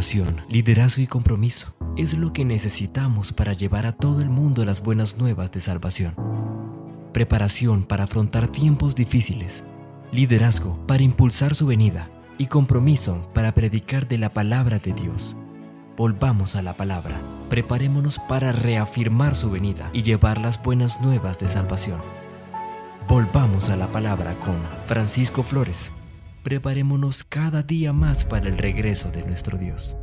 Preparación, liderazgo y compromiso es lo que necesitamos para llevar a todo el mundo las buenas nuevas de salvación. Preparación para afrontar tiempos difíciles, liderazgo para impulsar su venida y compromiso para predicar de la palabra de Dios. Volvamos a la palabra, preparémonos para reafirmar su venida y llevar las buenas nuevas de salvación. Volvamos a la palabra con Francisco Flores. Preparémonos cada día más para el regreso de nuestro Dios.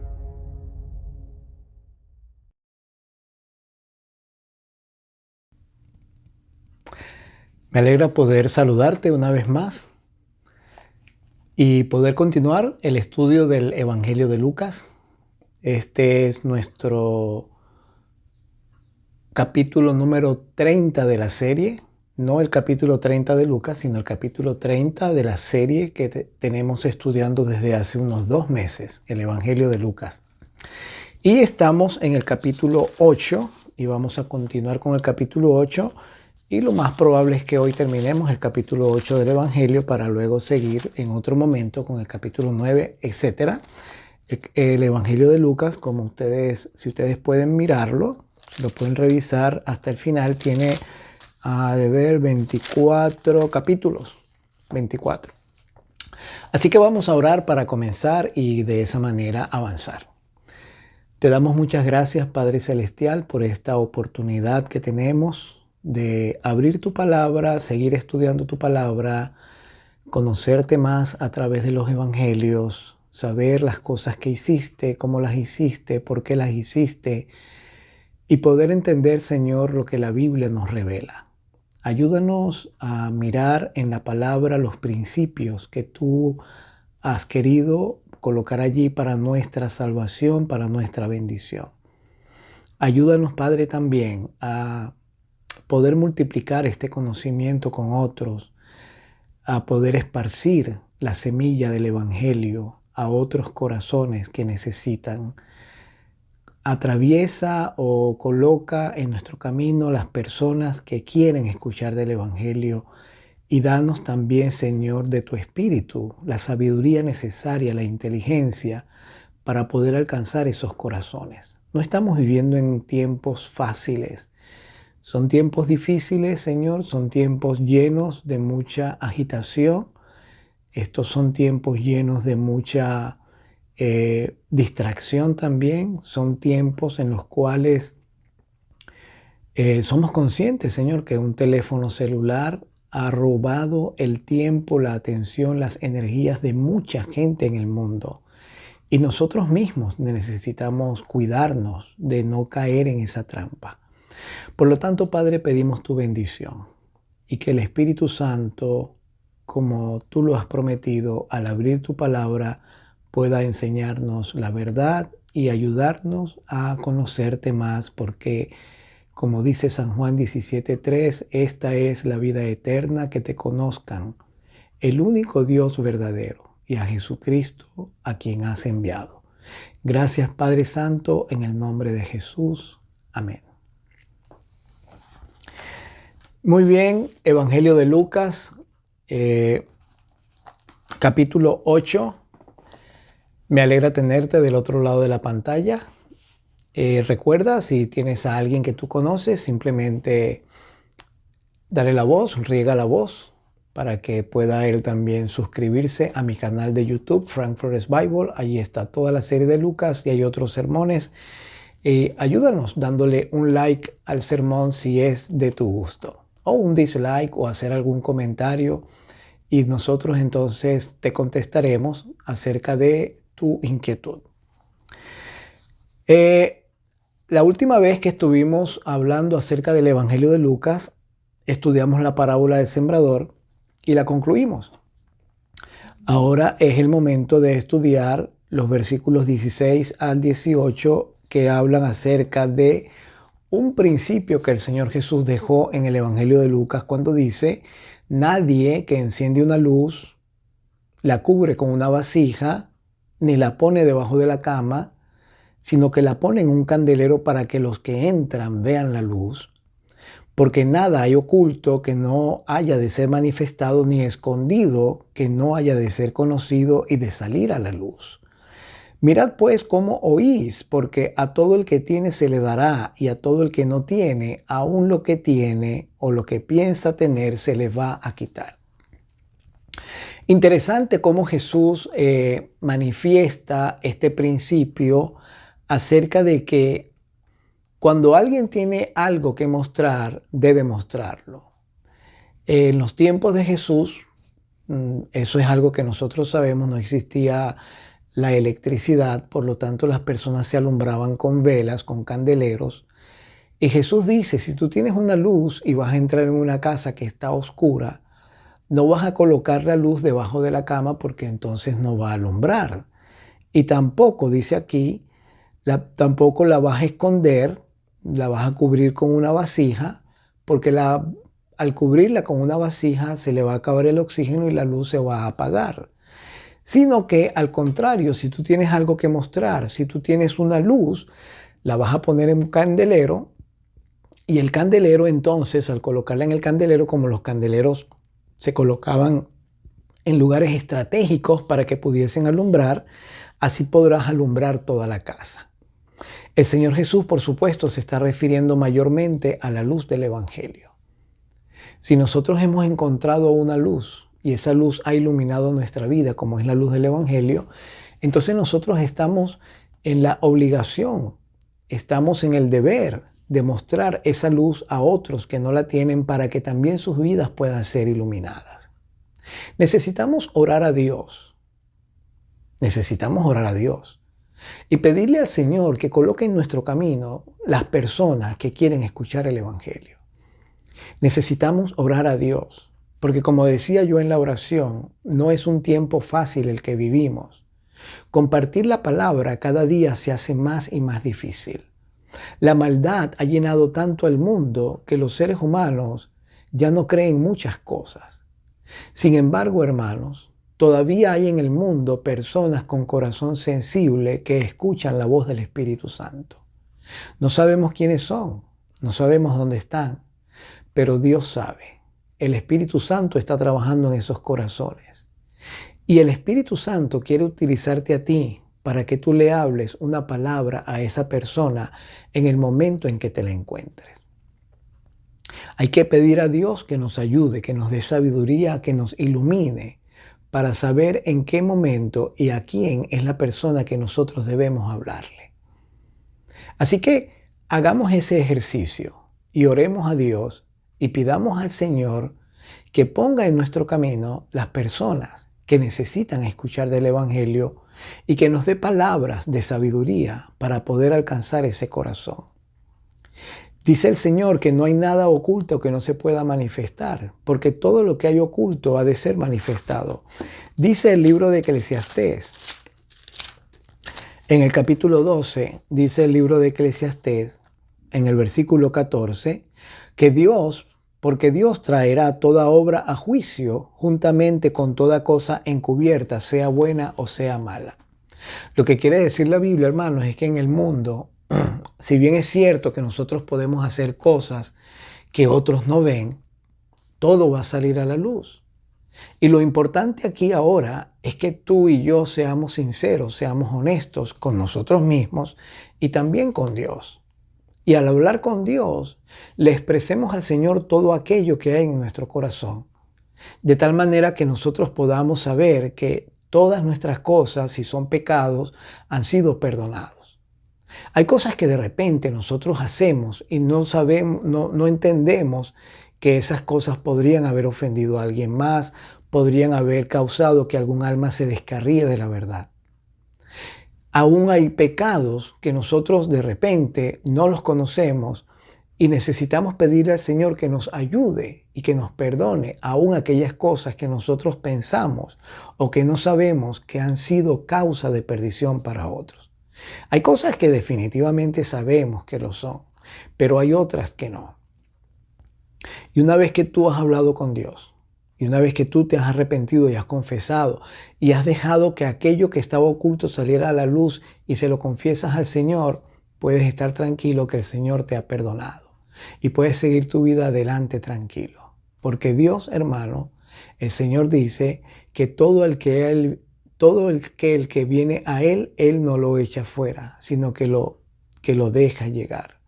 Me alegra poder saludarte una vez más y poder continuar el estudio del Evangelio de Lucas. Este es nuestro capítulo número 30 de la serie, no el capítulo 30 de Lucas, sino el capítulo 30 de la serie que tenemos estudiando desde hace unos 2 meses, el Evangelio de Lucas. Y estamos en el capítulo 8 y vamos a continuar con el capítulo 8 y lo más probable es que hoy terminemos el capítulo 8 del Evangelio para luego seguir en otro momento con el capítulo 9, etc. El Evangelio de Lucas, como si ustedes pueden mirarlo, si lo pueden revisar hasta el final, tiene de ver 24 capítulos, 24. Así que vamos a orar para comenzar y de esa manera avanzar. Te damos muchas gracias, Padre Celestial, por esta oportunidad que tenemos de abrir tu palabra, seguir estudiando tu palabra, conocerte más a través de los evangelios, saber las cosas que hiciste, cómo las hiciste, por qué las hiciste y poder entender, Señor, lo que la Biblia nos revela. Ayúdanos a mirar en la palabra los principios que tú has querido colocar allí para nuestra salvación, para nuestra bendición. Ayúdanos, Padre, también a poder multiplicar este conocimiento con otros, a poder esparcir la semilla del Evangelio a otros corazones que necesitan. Atraviesa o coloca en nuestro camino las personas que quieren escuchar del Evangelio y danos también, Señor, de tu Espíritu, la sabiduría necesaria, la inteligencia para poder alcanzar esos corazones. No estamos viviendo en tiempos fáciles. Son tiempos difíciles, Señor, son tiempos llenos de mucha agitación. Estos son tiempos llenos de mucha distracción también. Son tiempos en los cuales somos conscientes, Señor, que un teléfono celular ha robado el tiempo, la atención, las energías de mucha gente en el mundo. Y nosotros mismos necesitamos cuidarnos de no caer en esa trampa. Por lo tanto, Padre, pedimos tu bendición y que el Espíritu Santo, como tú lo has prometido, al abrir tu palabra, pueda enseñarnos la verdad y ayudarnos a conocerte más, porque como dice San Juan 17:3, esta es la vida eterna, que te conozcan, el único Dios verdadero, y a Jesucristo, a quien has enviado. Gracias, Padre Santo, en el nombre de Jesús. Amén. Muy bien, Evangelio de Lucas, capítulo 8. Me alegra tenerte del otro lado de la pantalla. Recuerda, si tienes a alguien que tú conoces, simplemente dale la voz, riega la voz, para que pueda él también suscribirse a mi canal de YouTube, Frank Flores Bible. Allí está toda la serie de Lucas y hay otros sermones. Ayúdanos dándole un like al sermón si es de tu gusto, o un dislike, o hacer algún comentario, y nosotros entonces te contestaremos acerca de tu inquietud. La última vez que estuvimos hablando acerca del Evangelio de Lucas, estudiamos la parábola del sembrador y la concluimos. Ahora es el momento de estudiar los versículos 16 al 18 que hablan acerca de un principio que el Señor Jesús dejó en el Evangelio de Lucas cuando dice: nadie que enciende una luz la cubre con una vasija ni la pone debajo de la cama, sino que la pone en un candelero para que los que entran vean la luz. Porque nada hay oculto que no haya de ser manifestado, ni escondido que no haya de ser conocido y de salir a la luz. Mirad pues cómo oís, porque a todo el que tiene se le dará, y a todo el que no tiene, aún lo que tiene o lo que piensa tener se le va a quitar. Interesante cómo Jesús manifiesta este principio acerca de que cuando alguien tiene algo que mostrar, debe mostrarlo. En los tiempos de Jesús, eso es algo que nosotros sabemos, no existía la electricidad, por lo tanto las personas se alumbraban con velas, con candeleros. Y Jesús dice, si tú tienes una luz y vas a entrar en una casa que está oscura, no vas a colocar la luz debajo de la cama porque entonces no va a alumbrar. Y tampoco, dice aquí, tampoco la vas a esconder, la vas a cubrir con una vasija, porque al cubrirla con una vasija se le va a acabar el oxígeno y la luz se va a apagar. Sino que al contrario, si tú tienes algo que mostrar, si tú tienes una luz, la vas a poner en un candelero y el candelero entonces, al colocarla en el candelero, como los candeleros se colocaban en lugares estratégicos para que pudiesen alumbrar, así podrás alumbrar toda la casa. El Señor Jesús, por supuesto, se está refiriendo mayormente a la luz del Evangelio. Si nosotros hemos encontrado una luz y esa luz ha iluminado nuestra vida, como es la luz del Evangelio, entonces nosotros estamos en la obligación, estamos en el deber de mostrar esa luz a otros que no la tienen para que también sus vidas puedan ser iluminadas. Necesitamos orar a Dios. Necesitamos orar a Dios y pedirle al Señor que coloque en nuestro camino las personas que quieren escuchar el Evangelio. Necesitamos orar a Dios, porque como decía yo en la oración, no es un tiempo fácil el que vivimos. Compartir la palabra cada día se hace más y más difícil. La maldad ha llenado tanto el mundo que los seres humanos ya no creen muchas cosas. Sin embargo, hermanos, todavía hay en el mundo personas con corazón sensible que escuchan la voz del Espíritu Santo. No sabemos quiénes son, no sabemos dónde están, pero Dios sabe. El Espíritu Santo está trabajando en esos corazones. Y el Espíritu Santo quiere utilizarte a ti para que tú le hables una palabra a esa persona en el momento en que te la encuentres. Hay que pedir a Dios que nos ayude, que nos dé sabiduría, que nos ilumine para saber en qué momento y a quién es la persona que nosotros debemos hablarle. Así que hagamos ese ejercicio y oremos a Dios y pidamos al Señor que ponga en nuestro camino las personas que necesitan escuchar del Evangelio y que nos dé palabras de sabiduría para poder alcanzar ese corazón. Dice el Señor que no hay nada oculto que no se pueda manifestar, porque todo lo que hay oculto ha de ser manifestado. Dice el libro de Eclesiastés, en el capítulo 12, dice el libro de Eclesiastés, en el versículo 14, porque Dios traerá toda obra a juicio juntamente con toda cosa encubierta, sea buena o sea mala. Lo que quiere decir la Biblia, hermanos, es que en el mundo, si bien es cierto que nosotros podemos hacer cosas que otros no ven, todo va a salir a la luz. Y lo importante aquí ahora es que tú y yo seamos sinceros, seamos honestos con nosotros mismos y también con Dios. Y al hablar con Dios, le expresemos al Señor todo aquello que hay en nuestro corazón, de tal manera que nosotros podamos saber que todas nuestras cosas, si son pecados, han sido perdonados. Hay cosas que de repente nosotros hacemos y no sabemos, no entendemos que esas cosas podrían haber ofendido a alguien más, podrían haber causado que algún alma se descarríe de la verdad. Aún hay pecados que nosotros de repente no los conocemos y necesitamos pedirle al Señor que nos ayude y que nos perdone aún aquellas cosas que nosotros pensamos o que no sabemos que han sido causa de perdición para otros. Hay cosas que definitivamente sabemos que lo son, pero hay otras que no. Y una vez que tú has hablado con Dios, y una vez que tú te has arrepentido y has confesado y has dejado que aquello que estaba oculto saliera a la luz y se lo confiesas al Señor, puedes estar tranquilo que el Señor te ha perdonado y puedes seguir tu vida adelante tranquilo. Porque Dios, hermano, el Señor dice que todo el que Él todo el que viene a Él, Él no lo echa fuera, sino que lo deja llegar.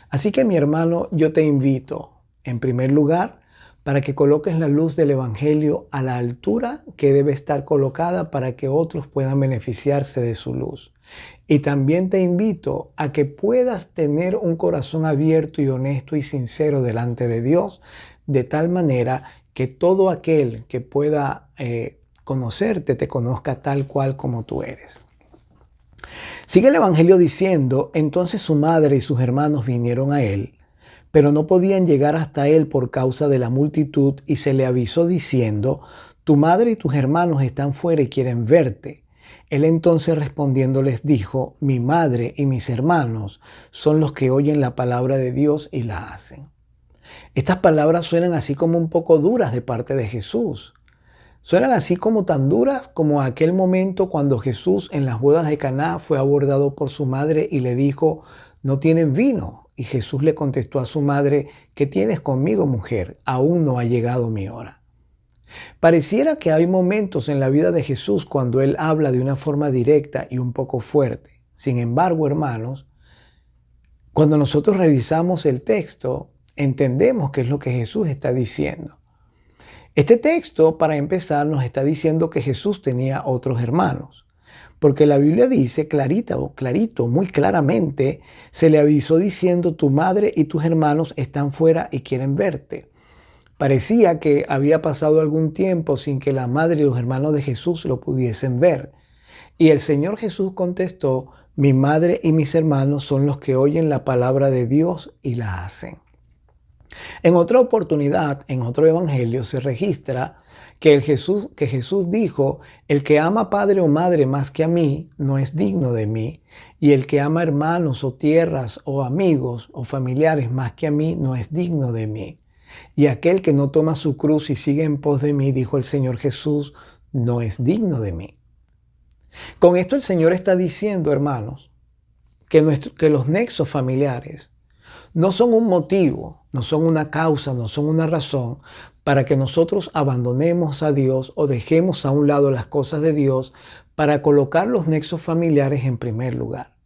Así que mi hermano, yo te invito, en primer lugar, para que coloques la luz del Evangelio a la altura que debe estar colocada para que otros puedan beneficiarse de su luz. Y también te invito a que puedas tener un corazón abierto y honesto y sincero delante de Dios, de tal manera que todo aquel que pueda conocerte te conozca tal cual como tú eres. Sigue el Evangelio diciendo: entonces su madre y sus hermanos vinieron a él, pero no podían llegar hasta él por causa de la multitud, y se le avisó diciendo: tu madre y tus hermanos están fuera y quieren verte. Él entonces respondiendo les dijo: mi madre y mis hermanos son los que oyen la palabra de Dios y la hacen. Estas palabras suenan así como un poco duras de parte de Jesús. Suenan así como tan duras como aquel momento cuando Jesús en las bodas de Caná fue abordado por su madre y le dijo: no tienen vino. Y Jesús le contestó a su madre: ¿qué tienes conmigo, mujer? Aún no ha llegado mi hora. Pareciera que hay momentos en la vida de Jesús cuando Él habla de una forma directa y un poco fuerte. Sin embargo, hermanos, cuando nosotros revisamos el texto, entendemos qué es lo que Jesús está diciendo. Este texto, para empezar, nos está diciendo que Jesús tenía otros hermanos. Porque la Biblia dice clarito, muy claramente, se le avisó diciendo: tu madre y tus hermanos están fuera y quieren verte. Parecía que había pasado algún tiempo sin que la madre y los hermanos de Jesús lo pudiesen ver. Y el Señor Jesús contestó: mi madre y mis hermanos son los que oyen la palabra de Dios y la hacen. En otra oportunidad, en otro evangelio, se registra que Jesús dijo: el que ama padre o madre más que a mí no es digno de mí, y el que ama hermanos o tierras o amigos o familiares más que a mí no es digno de mí. Y aquel que no toma su cruz y sigue en pos de mí, dijo el Señor Jesús, no es digno de mí. Con esto el Señor está diciendo, hermanos, que los nexos familiares no son un motivo, no son una causa, no son una razón para que nosotros abandonemos a Dios o dejemos a un lado las cosas de Dios para colocar los nexos familiares en primer lugar.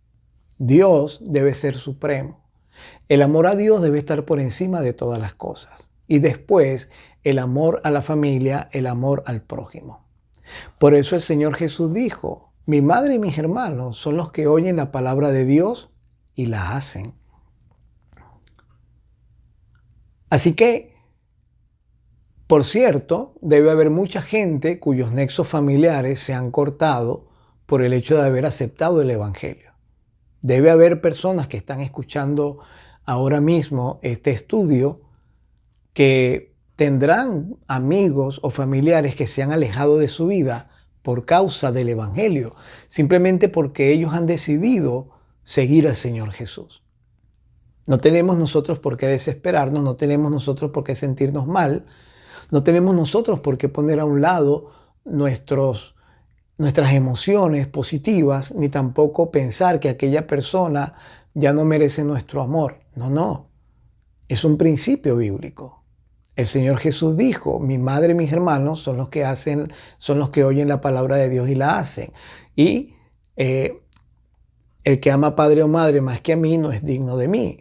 Dios debe ser supremo. El amor a Dios debe estar por encima de todas las cosas. Y después, el amor a la familia, el amor al prójimo. Por eso el Señor Jesús dijo: mi madre y mis hermanos son los que oyen la palabra de Dios y la hacen. Así que, por cierto, debe haber mucha gente cuyos nexos familiares se han cortado por el hecho de haber aceptado el Evangelio. Debe haber personas que están escuchando ahora mismo este estudio que tendrán amigos o familiares que se han alejado de su vida por causa del Evangelio, simplemente porque ellos han decidido seguir al Señor Jesús. No tenemos nosotros por qué desesperarnos, no tenemos nosotros por qué sentirnos mal, no tenemos nosotros por qué poner a un lado nuestras emociones positivas, ni tampoco pensar que aquella persona ya no merece nuestro amor. No. Es un principio bíblico. El Señor Jesús dijo: mi madre y mis hermanos son los que oyen la palabra de Dios y la hacen. Y el que ama padre o madre más que a mí no es digno de mí.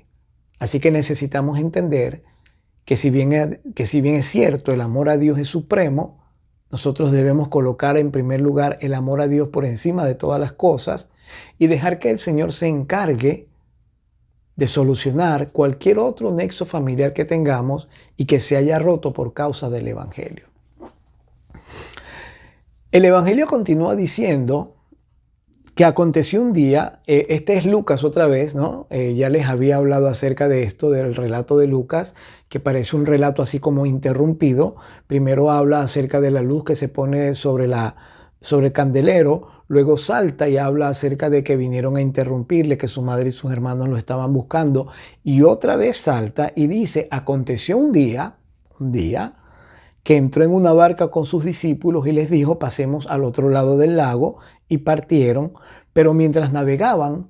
Así que necesitamos entender que si bien es cierto, el amor a Dios es supremo, nosotros debemos colocar en primer lugar el amor a Dios por encima de todas las cosas y dejar que el Señor se encargue de solucionar cualquier otro nexo familiar que tengamos y que se haya roto por causa del Evangelio. El Evangelio continúa diciendo que aconteció un día, este es Lucas otra vez, ¿no? Ya les había hablado acerca de esto, del relato de Lucas, que parece un relato así como interrumpido. Primero habla acerca de la luz que se pone sobre el candelero, luego salta y habla acerca de que vinieron a interrumpirle, que su madre y sus hermanos lo estaban buscando, y otra vez salta y dice: aconteció un día, que entró en una barca con sus discípulos y les dijo: pasemos al otro lado del lago, y partieron, pero mientras navegaban,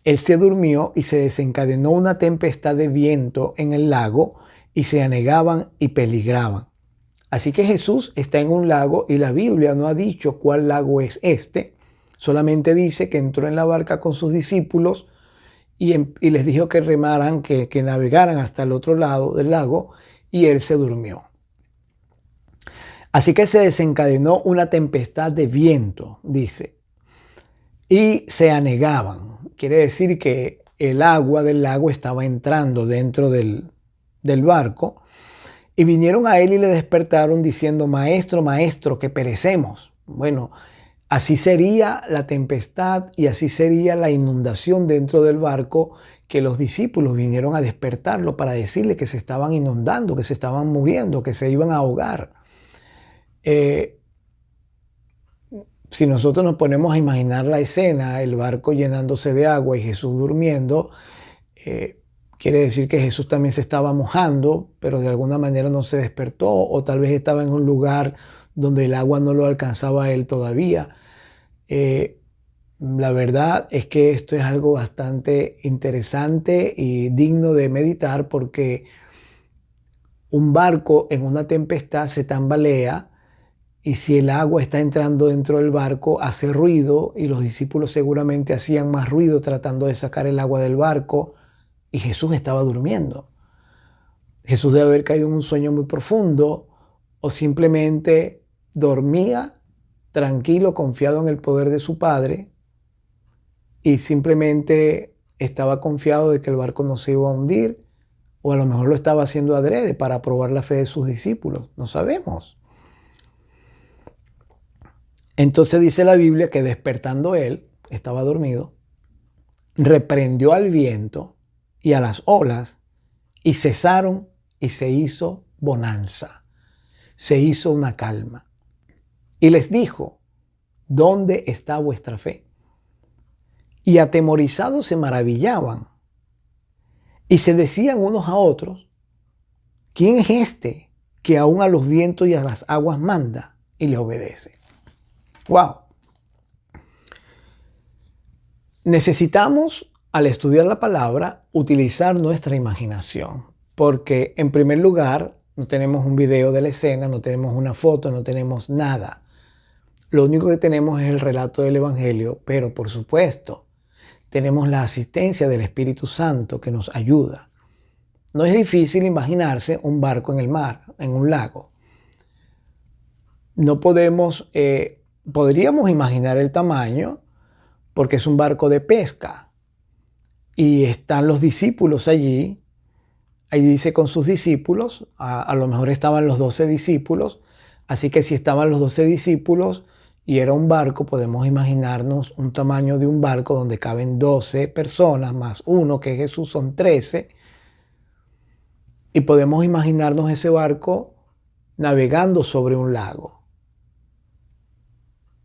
él se durmió y se desencadenó una tempestad de viento en el lago y se anegaban y peligraban. Así que Jesús está en un lago y la Biblia no ha dicho cuál lago es este. Solamente dice que entró en la barca con sus discípulos y les dijo que remaran, que navegaran hasta el otro lado del lago, y él se durmió. Así que se desencadenó una tempestad de viento, dice, y se anegaban. Quiere decir que el agua del lago estaba entrando dentro del barco, y vinieron a él y le despertaron diciendo: Maestro, maestro, que perecemos. Bueno, así sería la tempestad y así sería la inundación dentro del barco, que los discípulos vinieron a despertarlo para decirle que se estaban inundando, que se estaban muriendo, que se iban a ahogar. Si nosotros nos ponemos a imaginar la escena, el barco llenándose de agua y Jesús durmiendo, quiere decir que Jesús también se estaba mojando, pero de alguna manera no se despertó, o tal vez estaba en un lugar donde el agua no lo alcanzaba a él todavía. La verdad es que esto es algo bastante interesante y digno de meditar, porque un barco en una tempestad se tambalea, y si el agua está entrando dentro del barco hace ruido, y los discípulos seguramente hacían más ruido tratando de sacar el agua del barco, y Jesús estaba durmiendo. Jesús debe haber caído en un sueño muy profundo, o simplemente dormía tranquilo, confiado en el poder de su Padre, y simplemente estaba confiado de que el barco no se iba a hundir, o a lo mejor lo estaba haciendo adrede para probar la fe de sus discípulos. No sabemos. Entonces dice la Biblia que despertando él, estaba dormido, reprendió al viento y a las olas, y cesaron, y se hizo bonanza. Se hizo una calma. Y les dijo: ¿dónde está vuestra fe? Y atemorizados se maravillaban, y se decían unos a otros: ¿quién es este que aún a los vientos y a las aguas manda y le obedece? ¡Wow! Necesitamos, al estudiar la palabra, utilizar nuestra imaginación, porque en primer lugar no tenemos un video de la escena, no tenemos una foto, no tenemos nada. Lo único que tenemos es el relato del Evangelio, pero por supuesto tenemos la asistencia del Espíritu Santo que nos ayuda. No es difícil imaginarse un barco en el mar, en un lago. No podríamos imaginar el tamaño, porque es un barco de pesca y están los discípulos allí. Ahí dice con sus discípulos, a lo mejor estaban los 12 discípulos, así que si estaban los 12 discípulos y era un barco, podemos imaginarnos un tamaño de un barco donde caben 12 personas más uno que es Jesús, son 13, y podemos imaginarnos ese barco navegando sobre un lago.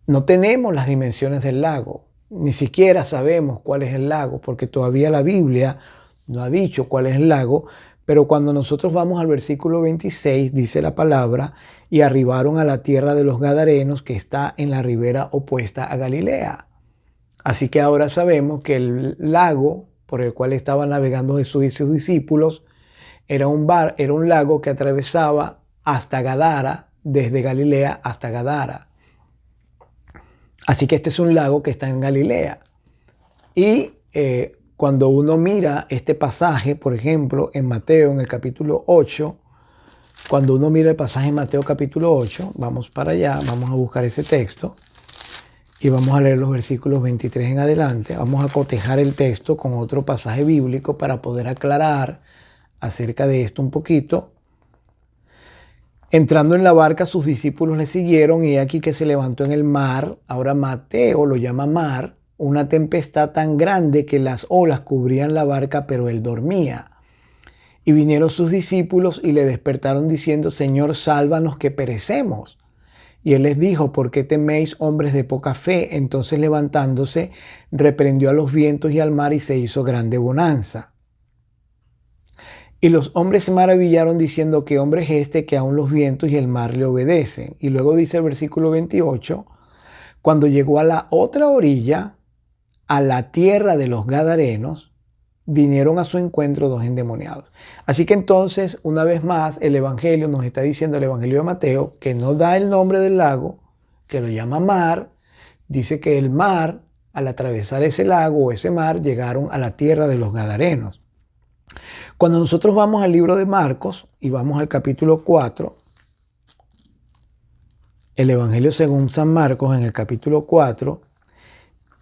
No tenemos las dimensiones del lago, ni siquiera sabemos cuál es el lago, porque todavía la Biblia no ha dicho cuál es el lago, pero cuando nosotros vamos al versículo 26, dice la palabra: y arribaron a la tierra de los Gadarenos, que está en la ribera opuesta a Galilea. Así que ahora sabemos que el lago por el cual estaban navegando Jesús y sus discípulos era un lago que atravesaba hasta Gadara, desde Galilea hasta Gadara. Así que este es un lago que está en Galilea. Y cuando uno mira este pasaje, por ejemplo, en Mateo, en el capítulo 8, cuando uno mira el pasaje en Mateo capítulo 8, vamos para allá, vamos a buscar ese texto y vamos a leer los versículos 23 en adelante. Vamos a cotejar el texto con otro pasaje bíblico para poder aclarar acerca de esto un poquito. Entrando en la barca, sus discípulos le siguieron, y aquí que se levantó en el mar, ahora Mateo lo llama mar, una tempestad tan grande que las olas cubrían la barca, pero él dormía. Y vinieron sus discípulos y le despertaron diciendo: Señor, sálvanos que perecemos. Y él les dijo: ¿por qué teméis, hombres de poca fe? Entonces, levantándose, reprendió a los vientos y al mar, y se hizo grande bonanza. Y los hombres se maravillaron diciendo: ¿qué hombre es este que aún los vientos y el mar le obedecen? Y luego dice el versículo 28, cuando llegó a la otra orilla, a la tierra de los Gadarenos, vinieron a su encuentro dos endemoniados. Así que entonces, una vez más, el Evangelio nos está diciendo, el Evangelio de Mateo, que no da el nombre del lago, que lo llama mar. Dice que el mar, al atravesar ese lago o ese mar, llegaron a la tierra de los Gadarenos. Cuando nosotros vamos al libro de Marcos y vamos al capítulo 4, el Evangelio según San Marcos en el capítulo 4,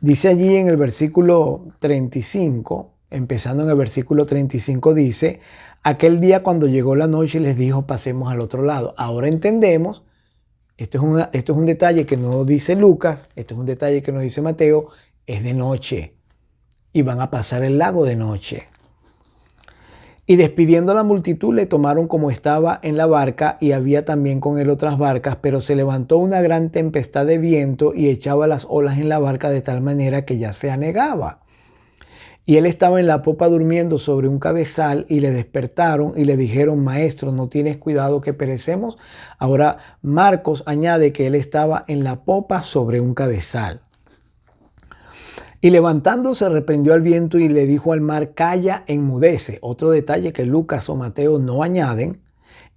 dice allí en el versículo 35, empezando en el versículo 35, dice, aquel día cuando llegó la noche les dijo, pasemos al otro lado. Ahora entendemos, esto es un detalle que no dice Lucas, esto es un detalle que nos dice Mateo, es de noche y van a pasar el lago de noche. Y despidiendo a la multitud le tomaron como estaba en la barca y había también con él otras barcas, pero se levantó una gran tempestad de viento y echaba las olas en la barca de tal manera que ya se anegaba. Y él estaba en la popa durmiendo sobre un cabezal y le despertaron y le dijeron, maestro, ¿no tienes cuidado que perecemos? Ahora Marcos añade que él estaba en la popa sobre un cabezal. Y levantándose reprendió al viento y le dijo al mar, calla, enmudece. Otro detalle que Lucas o Mateo no añaden.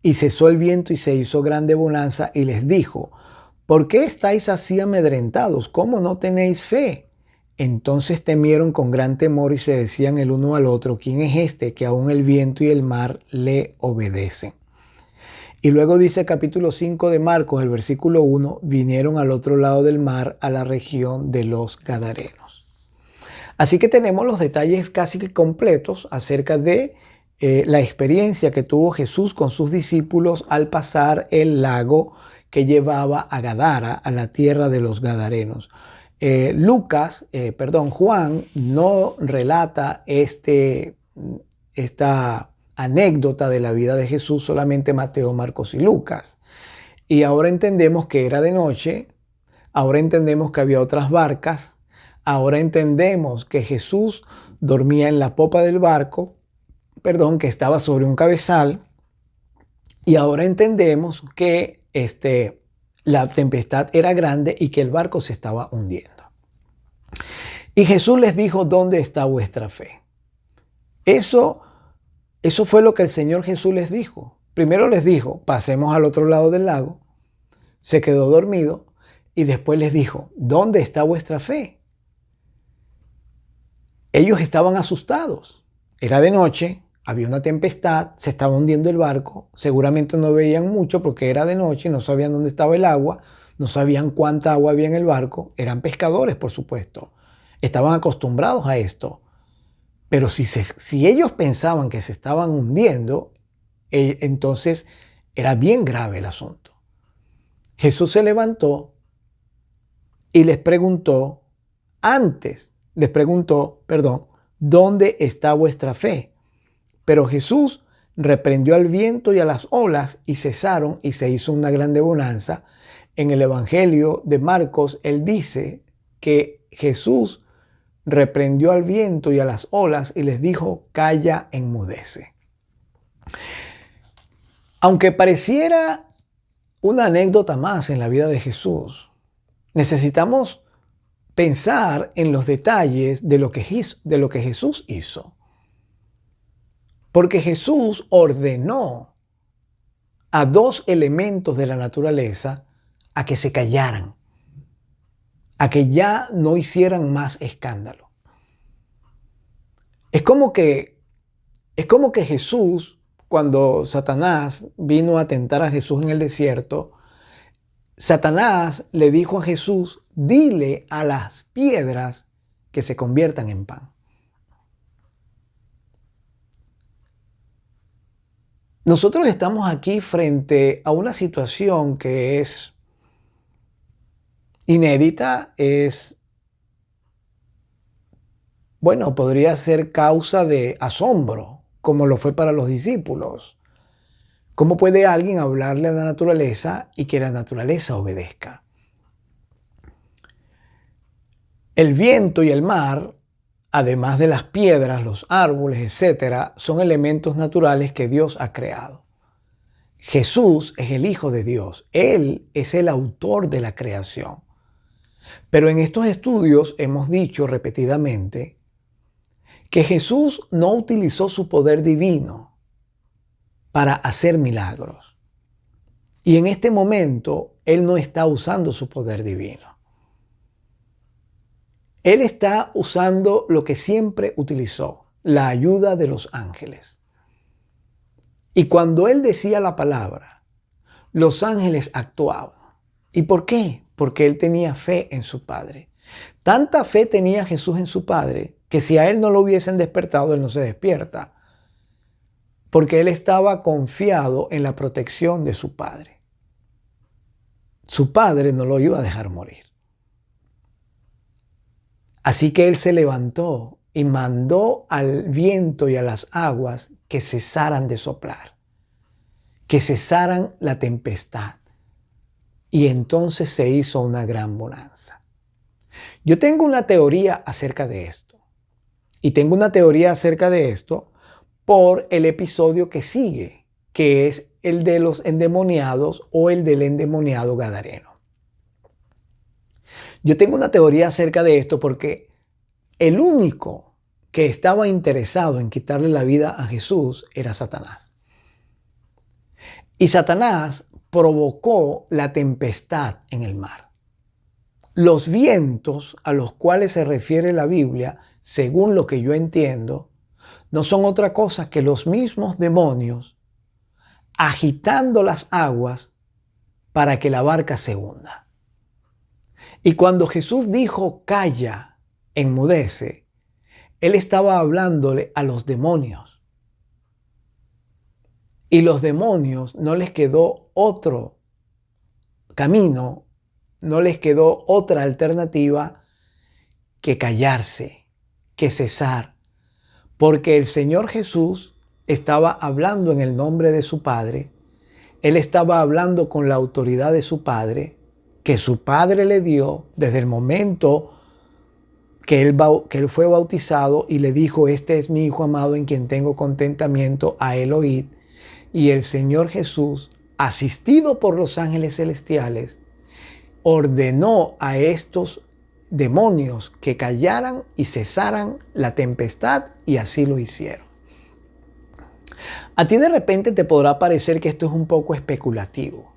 Y cesó el viento y se hizo grande bonanza y les dijo, ¿por qué estáis así amedrentados? ¿Cómo no tenéis fe? Entonces temieron con gran temor y se decían el uno al otro, ¿quién es este que aún el viento y el mar le obedecen? Y luego dice capítulo 5 de Marcos, el versículo 1, vinieron al otro lado del mar a la región de los Gadarenos. Así que tenemos los detalles casi que completos acerca de la experiencia que tuvo Jesús con sus discípulos al pasar el lago que llevaba a Gadara, a la tierra de los Gadarenos. Juan no relata esta anécdota de la vida de Jesús, solamente Mateo, Marcos y Lucas. Y ahora entendemos que era de noche, ahora entendemos que había otras barcas, ahora entendemos que Jesús dormía en la popa del barco, que estaba sobre un cabezal, y ahora entendemos que la tempestad era grande y que el barco se estaba hundiendo. Y Jesús les dijo, ¿dónde está vuestra fe? Eso fue lo que el Señor Jesús les dijo. Primero les dijo, pasemos al otro lado del lago. Se quedó dormido y después les dijo, ¿dónde está vuestra fe? Ellos estaban asustados. Era de noche, había una tempestad, se estaba hundiendo el barco. Seguramente no veían mucho porque era de noche, no sabían dónde estaba el agua, no sabían cuánta agua había en el barco. Eran pescadores, por supuesto. Estaban acostumbrados a esto. Pero si ellos pensaban que se estaban hundiendo, entonces era bien grave el asunto. Jesús se levantó y les preguntó, ¿dónde está vuestra fe? Pero Jesús reprendió al viento y a las olas y cesaron y se hizo una grande bonanza. En el Evangelio de Marcos, él dice que Jesús reprendió al viento y a las olas y les dijo, calla, enmudece. Aunque pareciera una anécdota más en la vida de Jesús, necesitamos pensar en los detalles de lo que Jesús hizo. Porque Jesús ordenó a dos elementos de la naturaleza a que se callaran, a que ya no hicieran más escándalo. Es como que Jesús, cuando Satanás vino a tentar a Jesús en el desierto, Satanás le dijo a Jesús, dile a las piedras que se conviertan en pan. Nosotros estamos aquí frente a una situación que es inédita, podría ser causa de asombro, como lo fue para los discípulos. ¿Cómo puede alguien hablarle a la naturaleza y que la naturaleza obedezca? El viento y el mar, además de las piedras, los árboles, etc., son elementos naturales que Dios ha creado. Jesús es el Hijo de Dios. Él es el autor de la creación. Pero en estos estudios hemos dicho repetidamente que Jesús no utilizó su poder divino para hacer milagros. Y en este momento, Él no está usando su poder divino. Él está usando lo que siempre utilizó, la ayuda de los ángeles. Y cuando Él decía la palabra, los ángeles actuaban. ¿Y por qué? Porque Él tenía fe en su Padre. Tanta fe tenía Jesús en su Padre que si a Él no lo hubiesen despertado, Él no se despierta. Porque Él estaba confiado en la protección de su Padre. Su Padre no lo iba a dejar morir. Así que Él se levantó y mandó al viento y a las aguas que cesaran de soplar, que cesaran la tempestad. Y entonces se hizo una gran bonanza. Yo tengo una teoría acerca de esto. Y tengo una teoría acerca de esto por el episodio que sigue, que es el de los endemoniados o el del endemoniado gadareno. Yo tengo una teoría acerca de esto porque el único que estaba interesado en quitarle la vida a Jesús era Satanás. Y Satanás provocó la tempestad en el mar. Los vientos a los cuales se refiere la Biblia, según lo que yo entiendo, no son otra cosa que los mismos demonios agitando las aguas para que la barca se hunda. Y cuando Jesús dijo, calla, enmudece, Él estaba hablándole a los demonios. Y los demonios no les quedó otro camino, no les quedó otra alternativa que callarse, que cesar. Porque el Señor Jesús estaba hablando en el nombre de su Padre. Él estaba hablando con la autoridad de su Padre, que su Padre le dio desde el momento que él fue bautizado y le dijo, este es mi Hijo amado en quien tengo contentamiento, a él oíd. Y el Señor Jesús, asistido por los ángeles celestiales, ordenó a estos demonios que callaran y cesaran la tempestad, y así lo hicieron. A ti de repente te podrá parecer que esto es un poco especulativo,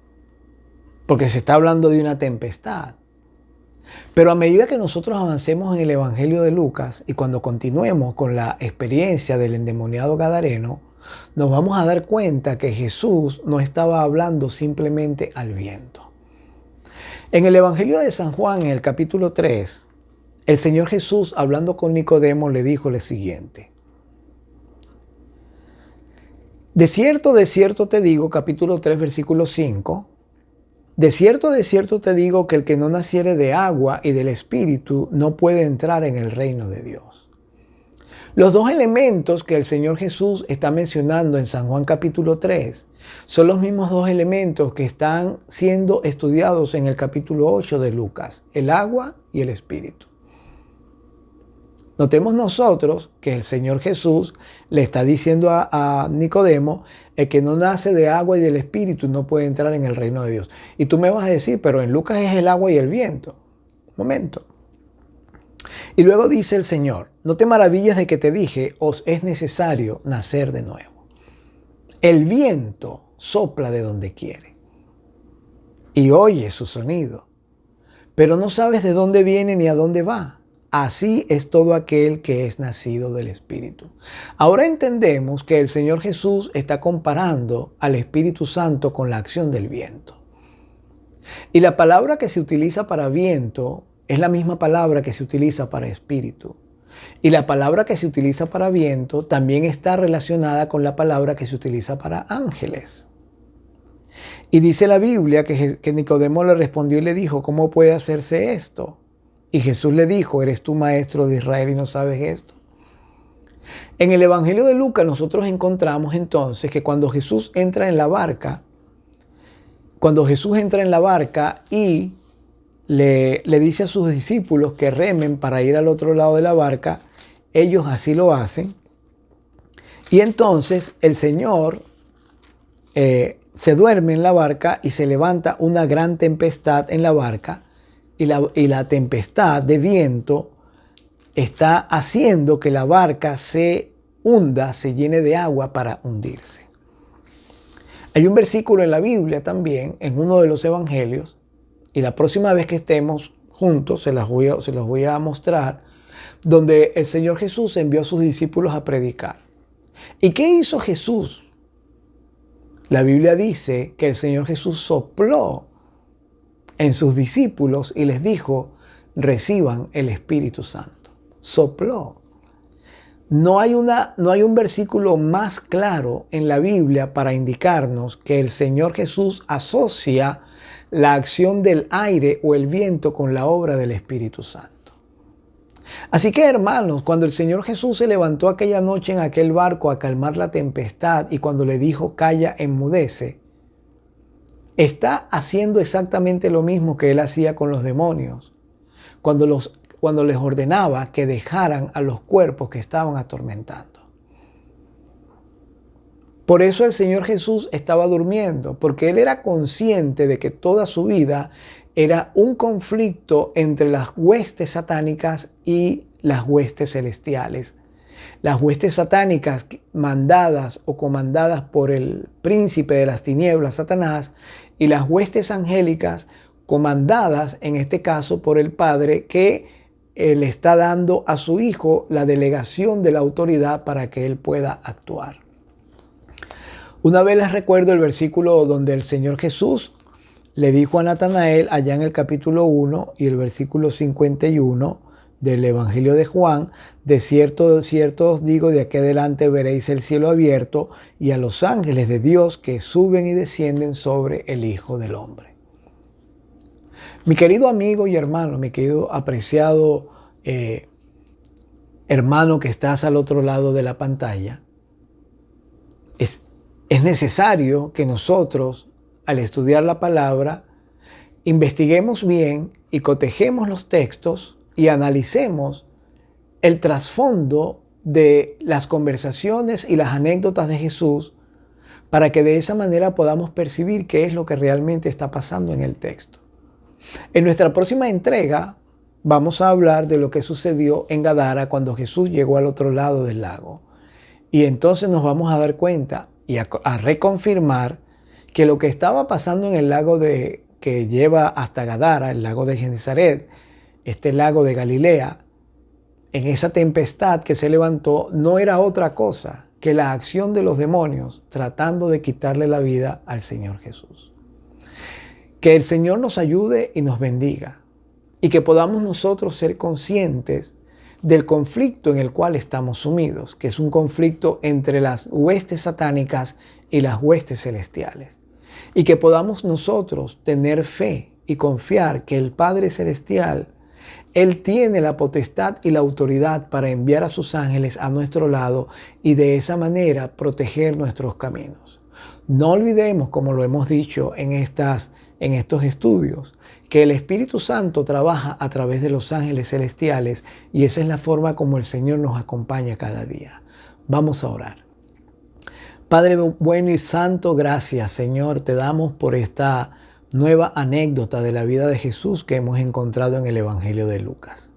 porque se está hablando de una tempestad. Pero a medida que nosotros avancemos en el Evangelio de Lucas y cuando continuemos con la experiencia del endemoniado gadareno, nos vamos a dar cuenta que Jesús no estaba hablando simplemente al viento. En el Evangelio de San Juan, en el capítulo 3, el Señor Jesús, hablando con Nicodemo, le dijo lo siguiente. De cierto te digo, capítulo 3, versículo 5, de cierto te digo que el que no naciere de agua y del Espíritu no puede entrar en el reino de Dios. Los dos elementos que el Señor Jesús está mencionando en San Juan capítulo 3 son los mismos dos elementos que están siendo estudiados en el capítulo 8 de Lucas, el agua y el Espíritu. Notemos nosotros que el Señor Jesús le está diciendo a Nicodemo, el que no nace de agua y del Espíritu no puede entrar en el reino de Dios. Y tú me vas a decir, pero en Lucas es el agua y el viento. Un momento. Y luego dice el Señor, no te maravilles de que te dije, os es necesario nacer de nuevo. El viento sopla de donde quiere y oye su sonido, pero no sabes de dónde viene ni a dónde va. Así es todo aquel que es nacido del Espíritu. Ahora entendemos que el Señor Jesús está comparando al Espíritu Santo con la acción del viento. Y la palabra que se utiliza para viento es la misma palabra que se utiliza para espíritu. Y la palabra que se utiliza para viento también está relacionada con la palabra que se utiliza para ángeles. Y dice la Biblia que Nicodemo le respondió y le dijo, ¿cómo puede hacerse esto? Y Jesús le dijo, ¿eres tú maestro de Israel y no sabes esto? En el Evangelio de Lucas nosotros encontramos entonces que cuando Jesús entra en la barca y le dice a sus discípulos que remen para ir al otro lado de la barca, ellos así lo hacen. Y entonces el Señor se duerme en la barca y se levanta una gran tempestad en la barca y la tempestad de viento está haciendo que la barca se hunda, se llene de agua para hundirse. Hay un versículo en la Biblia también, en uno de los evangelios, y la próxima vez que estemos juntos se los voy a mostrar, donde el Señor Jesús envió a sus discípulos a predicar. ¿Y qué hizo Jesús? La Biblia dice que el Señor Jesús sopló en sus discípulos y les dijo, reciban el Espíritu Santo. Sopló. No hay un versículo más claro en la Biblia para indicarnos que el Señor Jesús asocia la acción del aire o el viento con la obra del Espíritu Santo. Así que, hermanos, cuando el Señor Jesús se levantó aquella noche en aquel barco a calmar la tempestad y cuando le dijo, calla, enmudece, está haciendo exactamente lo mismo que él hacía con los demonios, cuando les ordenaba que dejaran a los cuerpos que estaban atormentando. Por eso el Señor Jesús estaba durmiendo, porque él era consciente de que toda su vida era un conflicto entre las huestes satánicas y las huestes celestiales. Las huestes satánicas mandadas o comandadas por el príncipe de las tinieblas, Satanás, y las huestes angélicas comandadas, en este caso, por el Padre, que le está dando a su Hijo la delegación de la autoridad para que él pueda actuar. Una vez les recuerdo el versículo donde el Señor Jesús le dijo a Natanael, allá en el capítulo 1 y el versículo 51 del Evangelio de Juan, de cierto os digo, de aquí adelante veréis el cielo abierto y a los ángeles de Dios que suben y descienden sobre el Hijo del Hombre. Mi querido amigo y hermano, mi querido apreciado hermano que estás al otro lado de la pantalla, es necesario que nosotros, al estudiar la palabra, investiguemos bien y cotejemos los textos y analicemos el trasfondo de las conversaciones y las anécdotas de Jesús para que de esa manera podamos percibir qué es lo que realmente está pasando en el texto. En nuestra próxima entrega vamos a hablar de lo que sucedió en Gadara cuando Jesús llegó al otro lado del lago. Y entonces nos vamos a dar cuenta y a reconfirmar que lo que estaba pasando en el lago que lleva hasta Gadara, el lago de Genesaret, este lago de Galilea, en esa tempestad que se levantó, no era otra cosa que la acción de los demonios tratando de quitarle la vida al Señor Jesús. Que el Señor nos ayude y nos bendiga y que podamos nosotros ser conscientes del conflicto en el cual estamos sumidos, que es un conflicto entre las huestes satánicas y las huestes celestiales. Y que podamos nosotros tener fe y confiar que el Padre Celestial, Él tiene la potestad y la autoridad para enviar a sus ángeles a nuestro lado y de esa manera proteger nuestros caminos. No olvidemos, como lo hemos dicho en estos estudios, que el Espíritu Santo trabaja a través de los ángeles celestiales y esa es la forma como el Señor nos acompaña cada día. Vamos a orar. Padre bueno y santo, gracias, Señor, te damos por esta nueva anécdota de la vida de Jesús que hemos encontrado en el Evangelio de Lucas.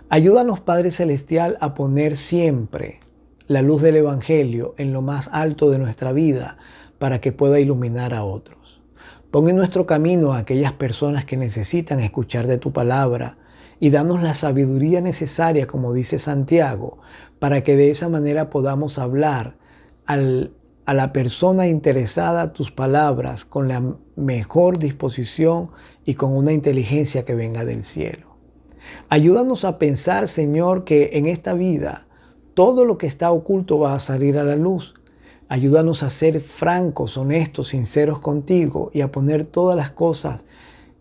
Ayúdanos, Padre Celestial, a poner siempre la luz del Evangelio en lo más alto de nuestra vida para que pueda iluminar a otros. Pon en nuestro camino a aquellas personas que necesitan escuchar de tu palabra y danos la sabiduría necesaria, como dice Santiago, para que de esa manera podamos hablar a la persona interesada tus palabras con la mejor disposición y con una inteligencia que venga del cielo. Ayúdanos a pensar, Señor, que en esta vida todo lo que está oculto va a salir a la luz. Ayúdanos a ser francos, honestos, sinceros contigo y a poner todas las cosas,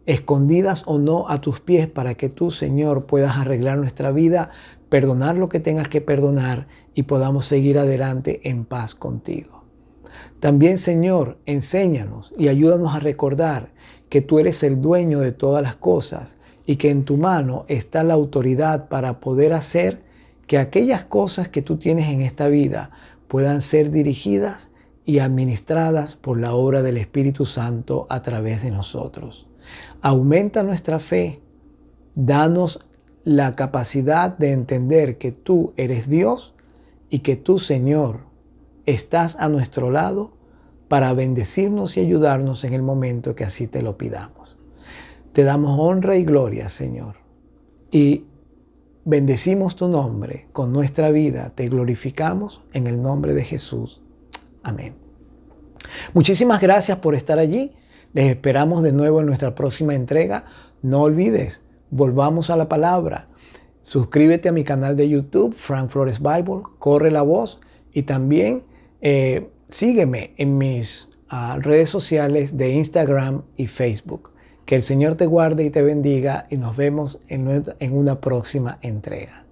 escondidas o no, a tus pies para que tú, Señor, puedas arreglar nuestra vida, perdonar lo que tengas que perdonar y podamos seguir adelante en paz contigo. También, Señor, enséñanos y ayúdanos a recordar que tú eres el dueño de todas las cosas y que en tu mano está la autoridad para poder hacer que aquellas cosas que tú tienes en esta vida puedan ser dirigidas y administradas por la obra del Espíritu Santo a través de nosotros. Aumenta nuestra fe, danos la capacidad de entender que tú eres Dios y que tú, Señor, estás a nuestro lado para bendecirnos y ayudarnos en el momento que así te lo pidamos. Te damos honra y gloria, Señor, y bendecimos tu nombre con nuestra vida. Te glorificamos en el nombre de Jesús. Amén. Muchísimas gracias por estar allí. Les esperamos de nuevo en nuestra próxima entrega. No olvides, volvamos a la palabra. Suscríbete a mi canal de YouTube, Frank Flores Bible. Corre la voz y también sígueme en mis redes sociales de Instagram y Facebook. Que el Señor te guarde y te bendiga y nos vemos en una próxima entrega.